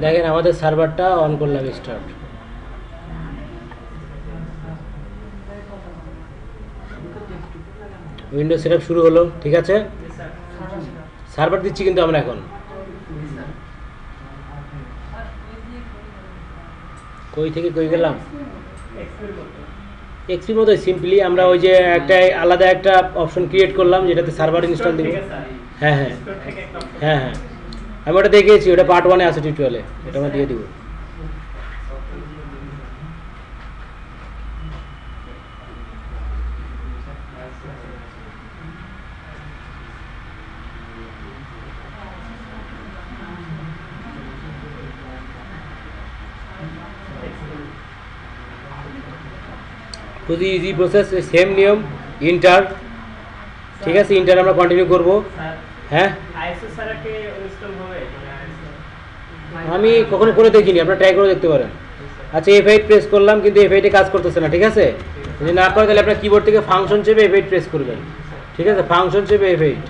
দেখেন আমাদের সার্ভারটা অন করলাম, স্টার্ট। উইন্ডোজ সেটআপ শুরু হলো, ঠিক আছে। সার্ভার দিচ্ছি কিন্তু আমরা এখন। কই থেকে কই গেলাম? এক্সপির মতো সিম্পলি আমরা ওই যে একটা আলাদা একটা অপশন ক্রিয়েট করলাম যেটাতে সার্ভার ইনস্টল দিব। হ্যাঁ হ্যাঁ হ্যাঁ হ্যাঁ, আমি ওটা দেখিয়েছি, ওটা পার্ট 1-এ আছে টিউটোরিয়ালে, ওটা আমরা দিয়ে দিব। খুবই ইজি প্রসেস, সেম নিয়ম, ইন্টার। ঠিক আছে, ইন্টার আমরা কন্টিনিউ করব। হ্যাঁ, আমি কখনো করে দেখিনি, আপনারা ট্রাই করে দেখতে পারেন। আচ্ছা, F8 প্রেস করলাম কিন্তু F8 কাজ করতেছে না, ঠিক আছে। যদি না করে তাহলে আপনার কিবোর্ড থেকে ফাংশন চেপে F8 প্রেস করবেন, ঠিক আছে। ফাংশন চেপে F8,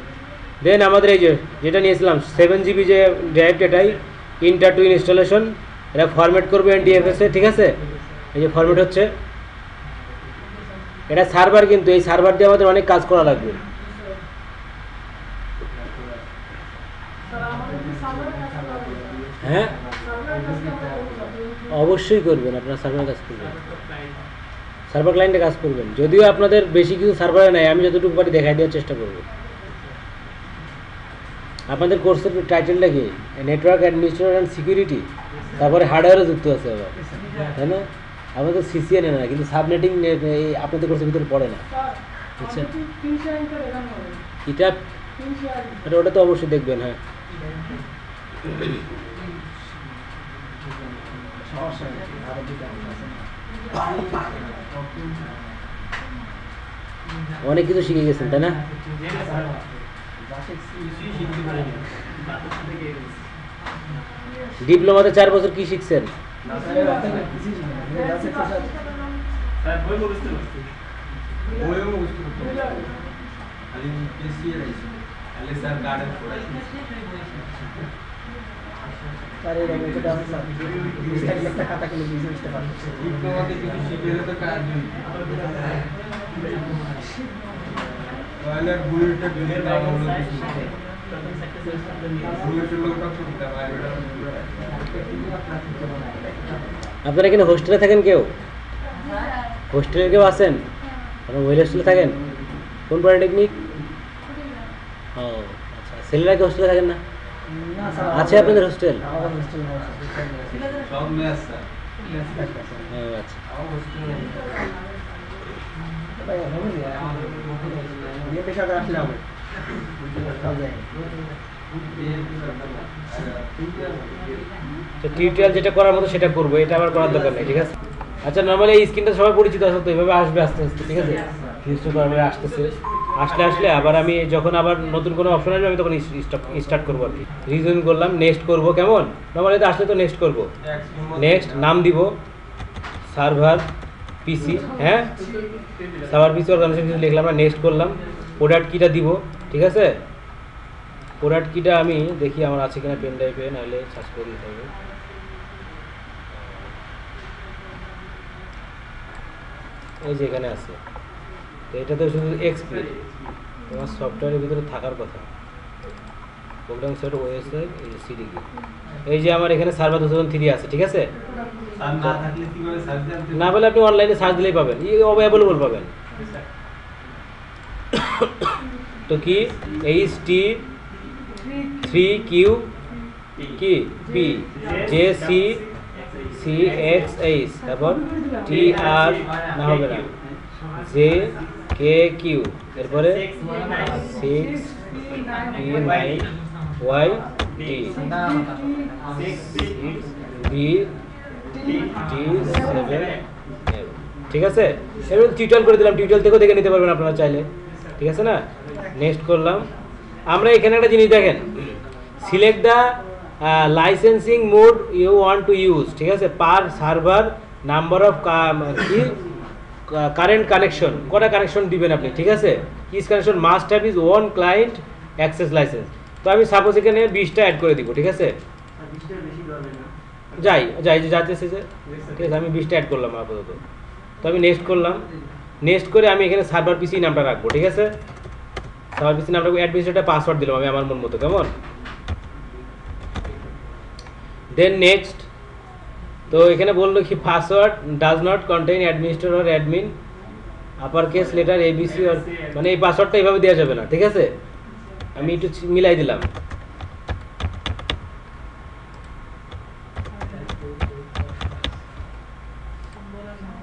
দেন আমাদের এই যে যেটা নিয়েছিলাম 7 GB যে ড্রাইভ, এটাই ইন্টার টু ইনস্টলেশন, এটা ফরম্যাট করবো NTFS এ, ঠিক আছে। এই যে ফরম্যাট হচ্ছে, এটা সার্ভার, কিন্তু এই সার্ভার দিয়ে আমাদের অনেক কাজ করা লাগবে। হ্যাঁ, অবশ্যই করবেন, আপনারা সার্ভারে কাজ করবেন, সার্ভার ক্লায়েন্টে কাজ করবেন। যদিও আপনাদের বেশি কিছু সার্ভারে নাই, আমি যতটুকু পারি দেখাই দেওয়ার চেষ্টা করব। আপনাদের কোর্সের টাইটেলটা কি? নেটওয়ার্ক অ্যাডমিনিস্ট্রেটর অ্যান্ড সিকিউরিটি, তারপরে হার্ডওয়্যারও যুক্ত আছে আবার, তাই না? আমাদের সিসিএন না, কিন্তু সাবনেটিং আপনাদের কোর্সের ভিতরে পড়ে না, বুঝছেন? এটা ওটা তো অবশ্যই দেখবেন। হ্যাঁ, অনেক কিছু শিখে গেছেন, তাই না? ডিপ্লোমাতে 4 বছর কি শিখছেন? আপনারা এখানে হোস্টেলে থাকেন কেউ? হোস্টেলে কেউ আছেন? আপনারা মহিলা হোস্টেলে থাকেন? কোন পলিটেকনিক? ও আচ্ছা, ছেলেরা কি হোস্টেলে থাকেন না? আছে আপনাদের হোস্টেল? টিউটোরিয়াল যেটা করার মতো সেটা করবো, এটা আবার করার দরকার নেই, ঠিক আছে। আচ্ছা, নর্মালি এই স্ক্রিনটা সবাই পরিচিত আছে তো, এইভাবে আসবে আস্তে আস্তে, ঠিক আছে। আসতেছে, আসলে আবার আমি যখন আবার নতুন কোনো অপশন আসবে আমি তখন স্টার্ট করবো আর কি। রিজন করলাম, নেক্সট করবো, কেমন? নর্মালি তো আসলে তো নেক্সট করবো, নেক্সট নাম দিব সার্ভার পিসি। হ্যাঁ, সার্ভার পিসি অর্গানাইজেশন লিখলাম, আমরা নেক্সট করলাম। প্রোডাক্ট কিটা দিব, ঠিক আছে। প্রোডাক্ট কিটা আমি দেখি আমার আছে কিনা পেন ড্রাইভে, নাহলে সার্চ করে দিতে হবে। এই যে এখানে আছে, তো এটা তো শুধু এক্সপি, তোমার সফটওয়্যারের ভিতরে থাকার কথা। প্রোগ্রাম সেট ওএসএ সিডি, এই যে আমার এখানে সার্ভার 2003 আছে, ঠিক আছে। না বলে আপনি অনলাইনে সার্চ দিলেই পাবেন, অ্যাভেলেবল পাবেন। তো কি HT3Q কি P J C C X H, তারপর TR না হবে না, JKQ, এরপরে 6E9YD BD7, ঠিক আছে। এবার টিউটোরিয়াল করে দিলাম, টিউটোরিয়াল থেকেও দেখে নিতে পারবেন আপনারা চাইলে, ঠিক আছে না। নেক্সট করলাম। আমরা এখানে একটা জিনিস দেখেন, select the licensing mode you want to use, ঠিক আছে। পার সার্ভার নাম্বার অফ কি কারেন্ট কানেকশন, কটা কানেকশন দিবেন আপনি, ঠিক আছে। Is connection must have is one client access license. তো আমি সাপোজ এখানে 20টা অ্যাড করে দিব, ঠিক আছে। যাই যাই যে যাইতেছে যে ঠিক আছে, আমি 20টা অ্যাড করলাম আপাতত। তো আমি নেক্সট করলাম, নেক্সট করে আমি এখানে সার্ভার পিসি নামটা রাখবো, ঠিক আছে। সার্ভার পিসি নামটা অ্যাডমিনিস্ট্রেটর পাসওয়ার্ড দিলাম আমি আমার মন মতো, কেমন। দেন নেক্সট, তো এখানে বললো কি password does not contain administrator or admin upper case letter ABC, আর মানে এই পাসওয়ার্ডটা এইভাবে দেওয়া যাবে না, ঠিক আছে। আমি একটু মিলাই দিলাম।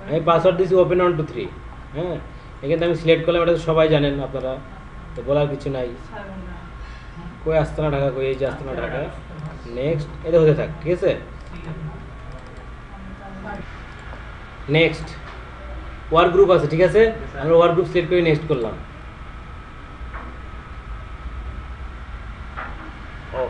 আমি পাসওয়ার্ড দিয়েছি ওপেন 1 2 3, হ্যাঁ। এখানে আমি সিলেক্ট করলাম, এটা তো সবাই জানেন আপনারা, তো বলার কিছু নাই। কই আস্তানা ঢাকা, কই এই যে আস্তানা ঢাকা। নেক্সট, এটা হতে থাক, ঠিক আছে। নেক্সট ওয়ার্ক গ্রুপ আছে, ঠিক আছে। আমরা ওয়ার্ক গ্রুপ সিলেক্ট করে নেক্সট করলাম। ও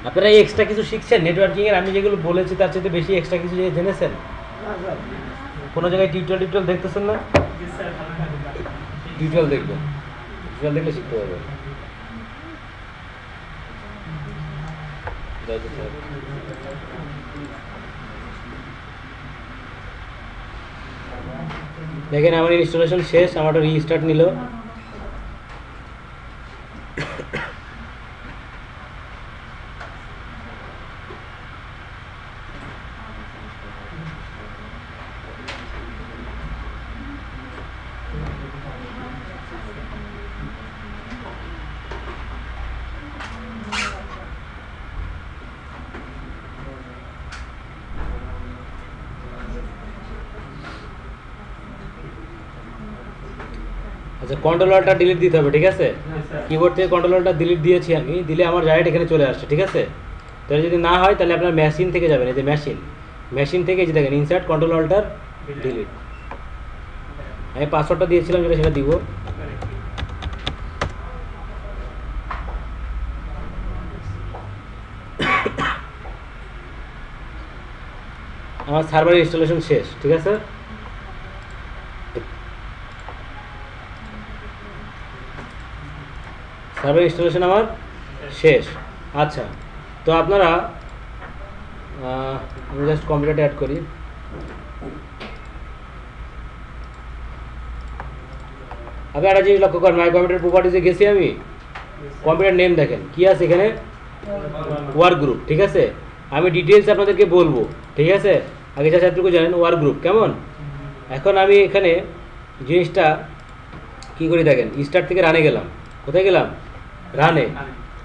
আপনারা এই এক্সট্রা কিছু শিখছেন নেটওয়ার্কিং এর? আমি যেগুলো বলেছি তার চেয়ে বেশি এক্সট্রা কিছু জেনেছেন? কোনো জায়গায় টিউটোরিয়াল দেখতেছেন না? টিউটোরিয়াল দেখবেন, টিউটোরিয়াল দেখলে শিখতে পারবেন। দেখেন আমার ইনস্টলেশন শেষ, আমারটা রিস্টার্ট নিল। আচ্ছা, কন্ট্রোলারটা ডিলিট দিতে হবে, ঠিক আছে। কিবোর্ড থেকে কন্ট্রোলারটা ডিলিট দিয়েছি আমি, দিলে আমার ডাইরেক্ট এখানে চলে আসছে, ঠিক আছে। তাহলে যদি না হয় তাহলে আপনার মেশিন থেকে যাবেন, এই যে মেশিন থেকে যে দেখেন ইনসার্ট কন্ট্রোল অল্টার ডিলিট। আমি পাসওয়ার্ডটা দিয়েছিলাম যেটা, সেটা দিব। আমার সার্ভার ইনস্টলেশন শেষ, ঠিক আছে। সার্ভার ইনস্টলেশন আমার শেষ। আচ্ছা, তো আপনারা আমি জাস্ট কম্পিউটারটা অ্যাড করি। আপনি একটা জিনিস লক্ষ্য করেন, মাই কম্পিউটার প্রপার্টিজে গেছি আমি, কম্পিউটার নেম দেখেন কি আছে এখানে, ওয়ার্ক গ্রুপ, ঠিক আছে। আমি ডিটেলস আপনাদেরকে বলবো, ঠিক আছে। আগে যা ছাত্রকে জানেন ওয়ার্ক গ্রুপ কেমন। এখন আমি এখানে জিনিসটা কি করি দেখেন, স্টার্ট থেকে রানে গেলাম। কোথায় গেলাম? রানে।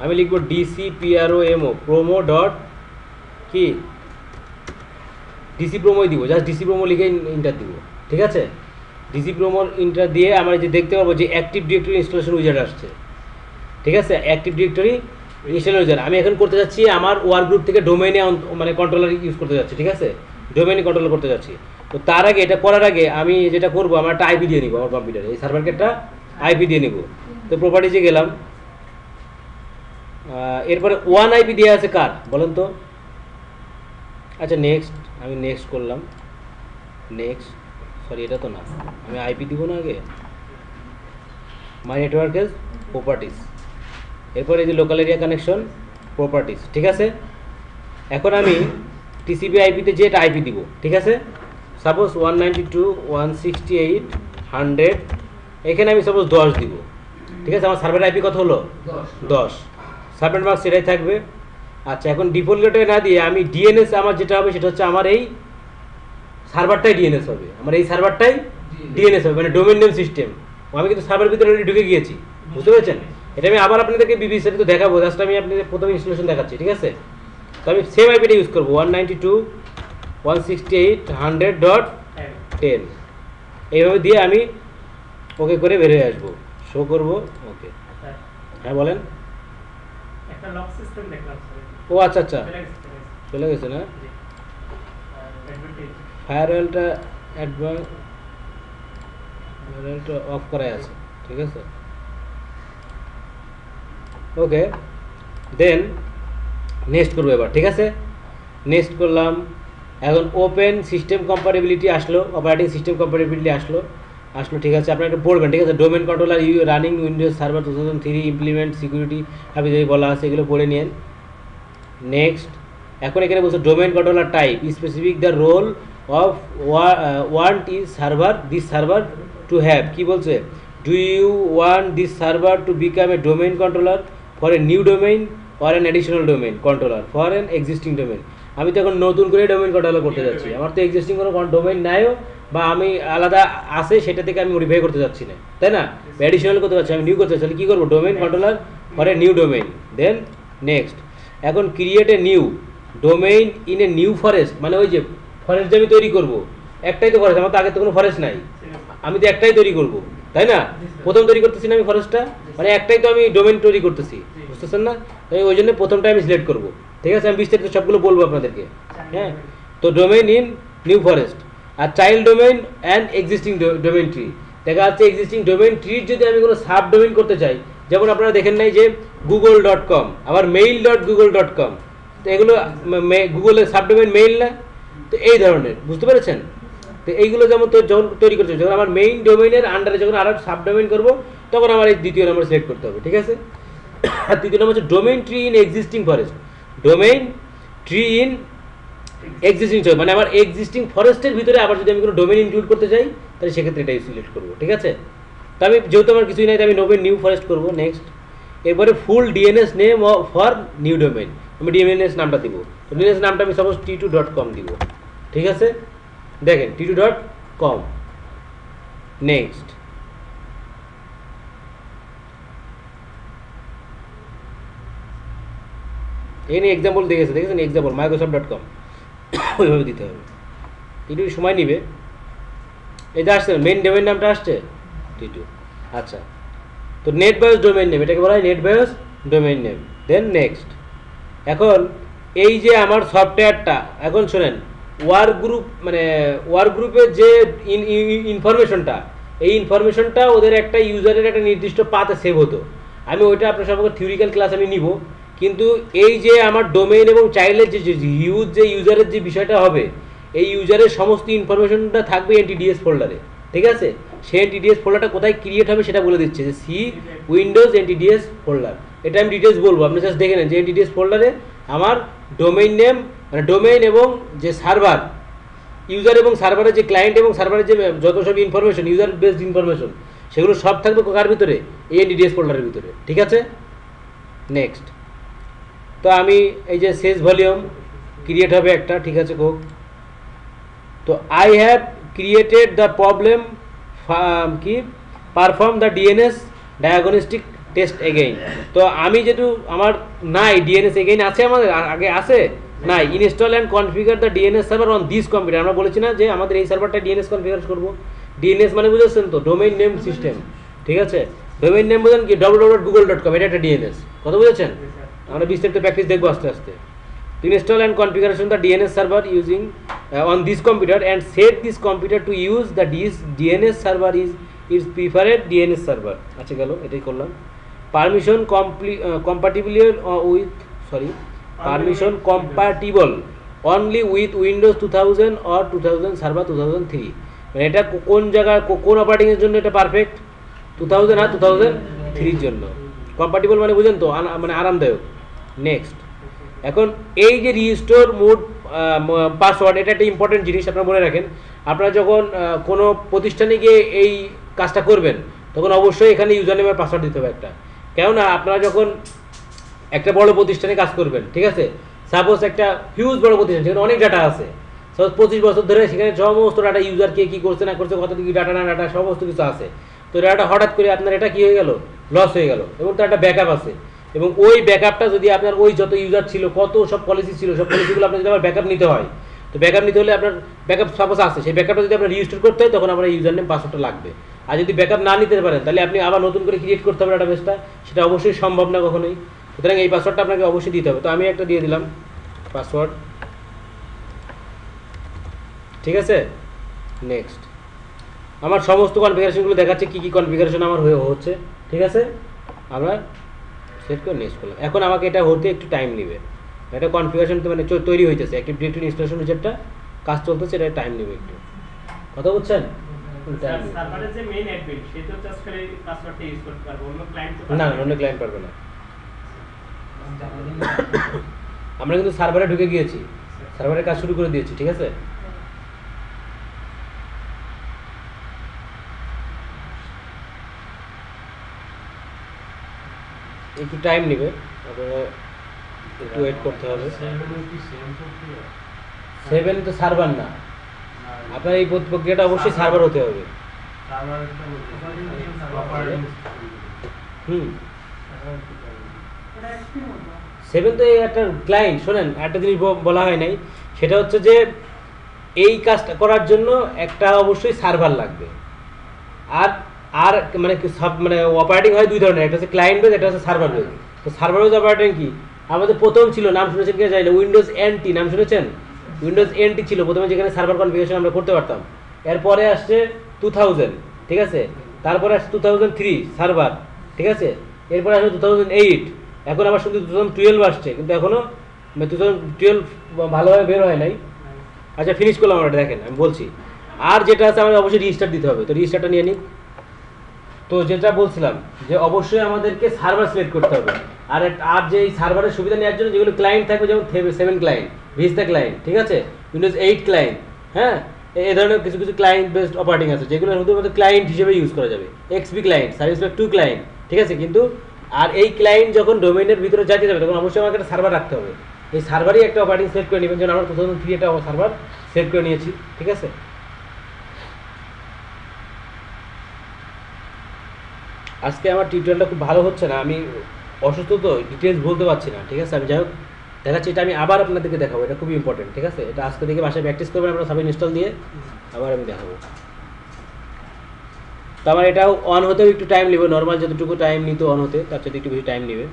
আমি লিখবো DCPROMO প্রোমো ডট কি ডিসি প্রোমোই দিব, জাস্ট ডিসি প্রোমো লিখে ইন্টার দিব, ঠিক আছে। ডিসি প্রোমোর ইন্টার দিয়ে আমরা যে দেখতে পাবো যে অ্যাক্টিভ ডিরেক্টরি ইনস্টলেশন উইজার্ড আসছে, ঠিক আছে। অ্যাক্টিভ ডিরেক্টরি ইনস্টলেশন উইজার্ড আমি এখন করতে যাচ্ছি আমার ওয়ার্ক গ্রুপ থেকে ডোমেইনে, মানে কন্ট্রোলার ইউজ করতে যাচ্ছি, ঠিক আছে। ডোমেইনে কন্ট্রোল করতে যাচ্ছি। তো তার আগে, এটা করার আগে আমি যেটা করবো, আমার একটা আইপি দিয়ে নিব আমার কম্পিউটারে, এই সার্ভারকে একটা আইপি দিয়ে নিব। তো প্রপার্টিজে গেলাম, এরপরে 1 আইপি দেওয়া আছে কার বলেন তো। আচ্ছা নেক্সট, আমি নেক্সট করলাম। নেক্সট, সরি এটা তো না, আমি আইপি দিব না আগে। মাই নেটওয়ার্ক এজ প্রপার্টিস, এরপরে এই যে লোকাল এরিয়া কানেকশন প্রপার্টিস, ঠিক আছে। এখন আমি টিসিপি আইপিতে যে এটা আইপি দিব, ঠিক আছে। সাপোজ 192.168.100, এখানে আমি সাপোজ 10 দিব, ঠিক আছে। আমার সার্ভার আইপি কত হলো? 10। সাবনেট মার্ক সেটাই থাকবে। আচ্ছা, এখন ডিফল্টে না দিয়ে আমি ডিএনএস, আমার যেটা হবে সেটা হচ্ছে আমার এই সার্ভারটাই ডিএনএস হবে, আমার এই সার্ভারটাই ডিএনএস হবে, মানে ডোমেইন নেম সিস্টেম। আমি কিন্তু সার্ভার ভিতরে অলরেডি ঢুকে গিয়েছি, বুঝতে পেরেছেন। এটা আমি আবার আপনাদেরকে বিবিসি তো দেখাবো, জাস্ট আমি আপনাদের প্রথমে ইনস্টলেশন দেখাচ্ছি, ঠিক আছে। তো আমি সেম আইপিটা ইউজ করবো 192.168.100.10, এইভাবে দিয়ে আমি ওকে করে বের হয়ে আসবো, শো করবো। ওকে, হ্যাঁ বলেন। একটা লক সিস্টেম দেখলাম স্যার। ও আচ্ছা আচ্ছা, চলে গেছে না। ফায়ারওয়েলটা ফায়ারওয়েলটা অফ করাই আছে, ঠিক আছে। ওকে, দেন নেক্সট করবো এবার, ঠিক আছে। নেক্সট করলাম, এখন ওপেন সিস্টেম কম্পারেবিলিটি আসলো, অপারেটিং সিস্টেম কম্পারেবিলিটি আসলো, ঠিক আছে। আপনারা একটু পড়বেন, ঠিক আছে। Domain controller running Windows server 2003 implement security আপনি যদি বলা আছে এগুলো পড়ে নিন। নেক্সট, এখন এখানে বলছে domain controller type specific the role of want is server this server to have, কি বলছে, do you want this server to become a domain controller for a new domain or an additional domain controller for an existing domain. আমি তো এখন নতুন করে domain controller করতে যাচ্ছি, আমার তো এক্সিস্টিং কোনো ডোমেইন নাইও, বা আমি আলাদা আছে সেটা থেকে আমি মডিফাই করতে যাচ্ছি না, তাই না, অ্যাডিশনাল করতে যাচ্ছি, আমি নিউ করতে চাচ্ছি, কী করবো, domain controller for a new domain. Then next, এখন create a new domain in a new forest, মানে ওই যে ফরেস্ট যে আমি তৈরি করবো, একটাই তো ফরেস্ট, আমার তো আগে তো কোনো ফরেস্ট নাই, আমি তো একটাই তৈরি করবো, তাই না, প্রথম তৈরি করতেছি না আমি ফরেস্টটা, মানে একটাই তো আমি ডোমেইন তৈরি করতেছি, বুঝতেছেন না, তাই ওই জন্য প্রথমটা আমি সিলেক্ট করবো, ঠিক আছে। আমি বিস্তারিত সবগুলো বলবো আপনাদেরকে, হ্যাঁ। তো ডোমেইন ইন নিউ ফরেস্ট, আর child domain and existing domain tree, দেখা যাচ্ছে এক্সিস্টিং ডোমেইন ট্রির যদি আমি কোনো সাব ডোমেইন করতে চাই, যেমন আপনারা দেখেন নাই যে google.com আবার mail.google.com, তো এগুলো গুগলের সাবডোমেইন মেইল না, তো এই ধরনের, বুঝতে পেরেছেন। তো এইগুলো যেমন তো যখন তৈরি করতে, যখন আমার মেইন ডোমেইনের আন্ডারে যখন আরও সাবডোমেইন করবো, তখন আমার এই দ্বিতীয় নম্বর সিলেক্ট করতে হবে, ঠিক আছে। আর তৃতীয় নম্বর হচ্ছে domain tree in existing forest, domain tree in existing, মানে আমার এক্সিস্টিং ফরেস্টের ভিতরে আবার যদি আমি কোনো ডোমেইন ইনক্লুড করতে চাই, তাহলে সেক্ষেত্রে এটাই সিলেক্ট করবো, ঠিক আছে। তো আমি যেহেতু আমার কিছুই নাই, আমি ডোমেইন নিউ ফরেস্ট করবো। নেক্সট, এরপরে full DNS name for new domain, আমি ডিএনএস নামটা দিব, তো ডিএনএস নামটা আমি সাপোজ t2.com দিব, ঠিক আছে। দেখেন t2.com। নেক্সট, এখানে এক্সাম্পল দেখেছে, দেখেছেন এক্সাম্পল microsoft.com, ওইভাবে দিতে হবে, একটু সময় নিবে। এটা আসছে মেইন ডোমেইন নামটা আসছে t2, আচ্ছা। তো নেট বায়োস ডোমেইন নেম, এটাকে বলা হয় NetBIOS domain name. Then next, এখন এই যে আমার সফটওয়্যারটা, এখন শোনেন, ওয়ার্ক গ্রুপ, মানে ওয়ার্ক গ্রুপের যে ইনফরমেশনটা, এই ইনফরমেশনটা ওদের একটা ইউজারের একটা নির্দিষ্ট পাতে সেভ হতো, আমি ওইটা আপনার সঙ্গে থিওরিক্যাল ক্লাস আমি নিব, কিন্তু এই যে আমার ডোমেইন এবং চাইল্ডের যে ইউজারের যে বিষয়টা হবে, এই ইউজারের সমস্ত ইনফরমেশনটা থাকবে এনটিডিএস ফোল্ডারে, ঠিক আছে। সেই এনটিডিএস ফোল্ডারটা কোথায় ক্রিয়েট হবে সেটা বলে দিচ্ছে, যে সি উইন্ডোজ এনটিডিএস ফোল্ডার, এটা আমি ডিটেলস বলবো, আপনি জাস্ট দেখে নেন যে এনটিডিএস ফোল্ডারে আমার ডোমেইন নেম, মানে ডোমেইন এবং যে সার্ভার, ইউজার এবং সার্ভারের যে ক্লায়েন্ট এবং সার্ভারের যে যত সব ইনফরমেশন, ইউজার বেসড ইনফরমেশন, সেগুলো সব থাকবে কার ভিতরে, এই এনটিডিএস ফোল্ডারের ভিতরে, ঠিক আছে। নেক্সট, তো আমি এই যে শেষ ভলিউম ক্রিয়েট হবে একটা, ঠিক আছে কোক। তো I have created the problem কি perform the DNS diagnostic test again. তো আমি যেহেতু আমার নাই ডিএনএস এগেইন আছে, আমাদের আগে আছে নাই, install and configure the DNS server on this computer, আমরা বলেছি না যে আমাদের এই সার্ভারটা ডিএনএস কনফিগার করবো। ডিএনএস মানে বুঝেছেন তো, ডোমেইন নেম সিস্টেম, ঠিক আছে। ডোমেইন নেম বুঝেন কি, www.google.com, এটা একটা ডিএনএস, কথা বুঝেছেন। আমরা বিস্তারিত প্র্যাকটিস দেখবো আস্তে আস্তে। Install and configuration the DNS server using on this computer and set this computer to use the DNS server is preferred DNS server, আচ্ছা গেল, এটাই করলাম। Permission compatible only with Windows 2000 or 2000 server 2003, মানে এটা কোন জায়গায় কোন অপারেটিং এর জন্য এটা পারফেক্ট, 2000 আর 2003 এর জন্য কম্পাটিবল, মানে বুঝেন তো, মানে আরামদায়ক। নেক্সট, এখন এই যে রিস্টোর মোড পাসওয়ার্ড, এটা একটা ইম্পর্টেন্ট জিনিস, আপনারা মনে রাখেন। আপনারা যখন কোনো প্রতিষ্ঠানে গিয়ে এই কাজটা করবেন, তখন অবশ্যই এখানে ইউজার নেম আর পাসওয়ার্ড দিতে হবে একটা, কেননা আপনারা যখন একটা বড় প্রতিষ্ঠানে কাজ করবেন, ঠিক আছে, সাপোজ একটা হিউজ বড় প্রতিষ্ঠান, সেখানে অনেক ডাটা আছে, সাপোজ 25 বছর ধরে সেখানে সমস্ত ডাটা, ইউজার কে কী করছে না করছে, কত কি ডাটা না ডাটা, সমস্ত কিছু আছে। তো ডাটা হঠাৎ করে আপনার এটা কী হয়ে গেল, লস হয়ে গেল, এবং তার একটা ব্যাকআপ আছে, এবং ওই ব্যাকআপটা যদি আপনার ওই যত ইউজার ছিল, কত সব পলিসি ছিল, সব পলিসিগুলো আপনার যদি আবার ব্যাকআপ নিতে হয়, তো ব্যাকআপ নিতে হলে আপনার ব্যাকআপ সাপোজ আছে, সেই ব্যাকআপটা যদি আপনার রিস্টোর করতে হয়, তখন আপনার ইউজার নেম পাসওয়ার্ডটা লাগবে। আর যদি ব্যাকআপ না নিতে পারেন, তাহলে আপনি আবার নতুন করে ক্রিয়েট করতে হবে ডাটাবেসটা, সেটা অবশ্যই সম্ভব না কখনোই। সুতরাং এই পাসওয়ার্ডটা আপনাকে অবশ্যই দিতে হবে। তো আমি একটা দিয়ে দিলাম পাসওয়ার্ড, ঠিক আছে। নেক্সট, আমার সমস্ত কনফিগারেশনগুলো দেখাচ্ছে কী কী কনফিগারেশন আমার হচ্ছে, ঠিক আছে। আমরা সেট করে নেক্সট করলাম। এখন আমাকে এটা হতে একটু টাইম নেবে, এটা কনফিগারেশন তো মানে তৈরি হইতেছে, অ্যাক্টিভ ডিরেক্টরি ইনস্টলেশন হচ্ছে একটা কাজ চলতেছে, এটা টাইম নেবে একটু। কথা বুঝছেন? স্যার সার্ভারের যে মেইন অ্যাডমিন সে তো জাস্ট খালি পাসওয়ার্ডটা ইউজ করতে পারবে, অন্য ক্লায়েন্ট তো না, অন্য ক্লায়েন্ট পারবে না। আমরা কিন্তু সার্ভারে ঢুকে গিয়েছি, সার্ভারের কাজ শুরু করে দিয়েছি, ঠিক আছে? একটু টাইম নেবে, আপনারা একটু ওয়েট করতে হবে। 7 তো সার্ভার না, আপনার এই প্রক্রিয়াটা অবশ্যই সার্ভার হতে হবে। হুম, 7 তো এই একটা ক্লায়েন্ট। শোনেন, একটা জিনিস বলা হয় নাই, সেটা হচ্ছে যে এই কাজটা করার জন্য একটা অবশ্যই সার্ভার লাগবে। আর আর মানে সব মানে অপারেটিং হয় দুই ধরনের, একটা হচ্ছে ক্লায়েন্ট বেজ, একটা হচ্ছে সার্ভার বেজ। তো সার্ভার বেজ অপারেটিং কি আমাদের প্রথম ছিল, নাম শুনেছেন কিনা জানি না, উইন্ডোজ NT নাম শুনেছেন? উইন্ডোজ NT ছিল প্রথমে, যেখানে সার্ভার কনফিগারেশন আমরা করতে পারতাম। এরপরে আসছে 2000, ঠিক আছে? তারপরে আসছে 2003 সার্ভার, ঠিক আছে? এরপরে আসছে 2008, এখন আবার শুধু 2012 আসছে, কিন্তু এখনো 2012 ভালোভাবে বের হয় নাই। আচ্ছা, ফিনিশ করলাম আমরা, দেখেন আমি বলছি। আর যেটা আছে আমাদের অবশ্যই রেজিস্টার দিতে হবে, তো রেজিস্টারটা নিয়ে নিই। তো যেটা বলছিলাম যে অবশ্যই আমাদেরকে সার্ভার সিলেক্ট করতে হবে। আর যে এই সার্ভারের সুবিধা নেওয়ার জন্য যেগুলো ক্লায়েন্ট থাকবে, যেমন 7 ক্লায়েন্ট, ভিস্তা ক্লায়েন্ট, ঠিক আছে, উইন্ডোজ 8 ক্লায়েন্ট, হ্যাঁ, এই ধরনের কিছু কিছু ক্লায়েন্ট বেসড অপারেটিং আছে যেগুলো শুধুমাত্র ক্লায়েন্ট হিসেবে ইউজ করা যাবে। XP client, service pack 2 client, ঠিক আছে? কিন্তু আর এই ক্লায়েন্ট যখন ডোমেইনের ভিতরে যাইতে যাবে তখন অবশ্যই আমাকে একটা সার্ভার রাখতে হবে। এই সার্ভারই একটা অপারেটিং সেট করে নেবেন, যেমন আমরা 2003 একটা সার্ভার সেট করে নিয়েছি, ঠিক আছে? আজকে আমার টিউটোরিয়ালটা খুব ভালো হচ্ছে না, আমি অসুস্থ তো, ডিটেলস বলতে পারছি না, ঠিক আছে? আমি যাই হোক দেখাচ্ছি, এটা আমি আবার আপনাদেরকে দেখাবো, এটা খুবই ইম্পর্টেন্ট, ঠিক আছে? এটা আজকে থেকে বাসায় প্র্যাকটিস করবেন আপনারা, সাব ইনস্টল দিয়ে আবার আমি দেখাবো। তো আমার এটাও অন হতেও একটু টাইম নেবে, নর্মাল যতটুকু টাইম নিত অন হতে তার সাথে একটু বেশি টাইম নেবে।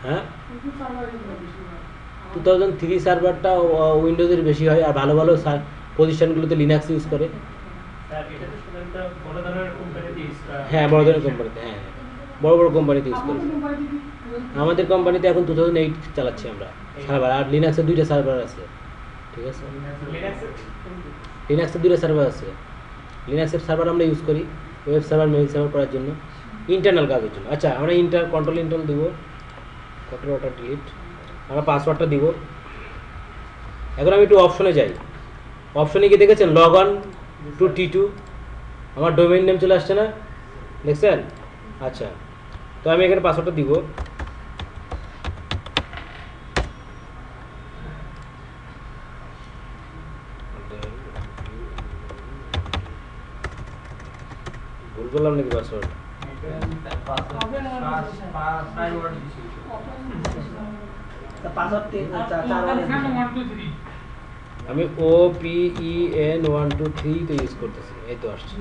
হ্যাঁ, 2003 সার্ভারটা উইন্ডোজের বেশি হয়, আর ভালো ভালো প্রতিষ্ঠানগুলোতে লিনাক্স ইউজ করে। স্যার এটা তো সাধারণত বড় ধরনের কোম্পানিতে ইউজ করা হয়। হ্যাঁ, বড় ধরনের কোম্পানিতে, হ্যাঁ বড় বড় কোম্পানিতে ইউজ করে। আমাদের কোম্পানিতে এখন 2008 চালাচ্ছি আমরা সার্ভার, আর লিনাক্সের 2টা সার্ভার আছে, ঠিক আছে? লিনাক্সের 2টা সার্ভার আছে। লিনাক্সের সার্ভার আমরা ইউজ করি ওয়েব সার্ভার, মেইল সার্ভার করার জন্য, ইন্টারনাল কাজের জন্য। আচ্ছা, আমরা কন্ট্রোল দিব, কন্ট্রোল ওটা ডিলিট, আমরা পাসওয়ার্ডটা দিব। এখন আমি একটু অপশনে যাই, অপশনে গিয়ে দেখেছেন লগ অন টু T2, আমার ডোমেইন নেম চলে আসছে না, দেখছেন? আচ্ছা, তো আমি এখানে পাসওয়ার্ডটা দিব। ভুল করলাম নাকি পাসওয়ার্ড? আমি OPEN123 তো ইউজ করতেছি, এই তো আসছে।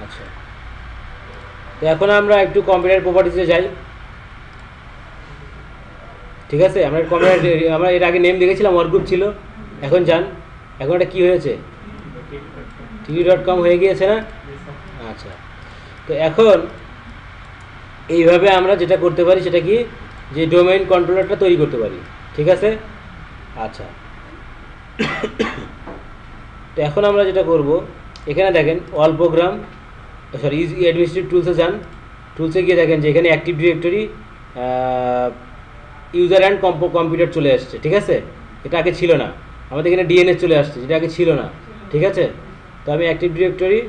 আচ্ছা, তো এখন আমরা একটু কম্পিউটার প্রপার্টিসে যাই, ঠিক আছে? আমরা এর আগে নেম দেখেছিলাম, ওয়ার্কগ্রুপ ছিল। এখন যান, এখন এটা কী হয়েছে, tv.com হয়ে গিয়েছে না? আচ্ছা, তো এখন এইভাবে আমরা যেটা করতে পারি সেটা কি, যে ডোমেইন কন্ট্রোলারটা তৈরি করতে পারি, ঠিক আছে? আচ্ছা, তো এখন আমরা যেটা করব, এখানে দেখেন অল প্রোগ্রাম, সরি অ্যাডমিনিস্ট্রেটিভ টুলসে যান, টুলসে গিয়ে দেখেন যে এখানে active directory user and computer চলে আসছে, ঠিক আছে? এটা আগে ছিল না, আমাদের এখানে DNS চলে আসছে, যেটা আগে ছিল না, ঠিক আছে? তো আমি অ্যাক্টিভ ডিরেক্টরি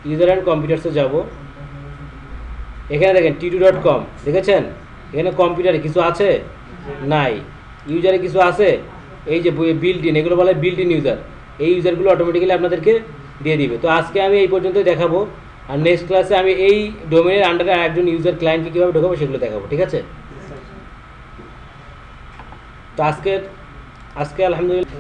ইউজার অ্যান্ড কম্পিউটারসে যাব। এখানে দেখেন T2.com, দেখেছেন? এখানে কম্পিউটারে কিছু আছে নাই, ইউজারে কিছু আছে, এই যে বিল্ট ইন, এগুলো বলে বিল্ট ইন ইউজার, এই ইউজারগুলো অটোমেটিক্যালি আপনাদেরকে দিয়ে দিবে। তো আজকে আমি এই পর্যন্তই দেখাবো, আর নেক্সট ক্লাসে আমি এই ডোমেনের আন্ডারে একজন ইউজার ক্লায়েন্টকে কীভাবে ঢোকাবো সেগুলো দেখাবো, ঠিক আছে? তো আজকে আলহামদুলিল্লাহ।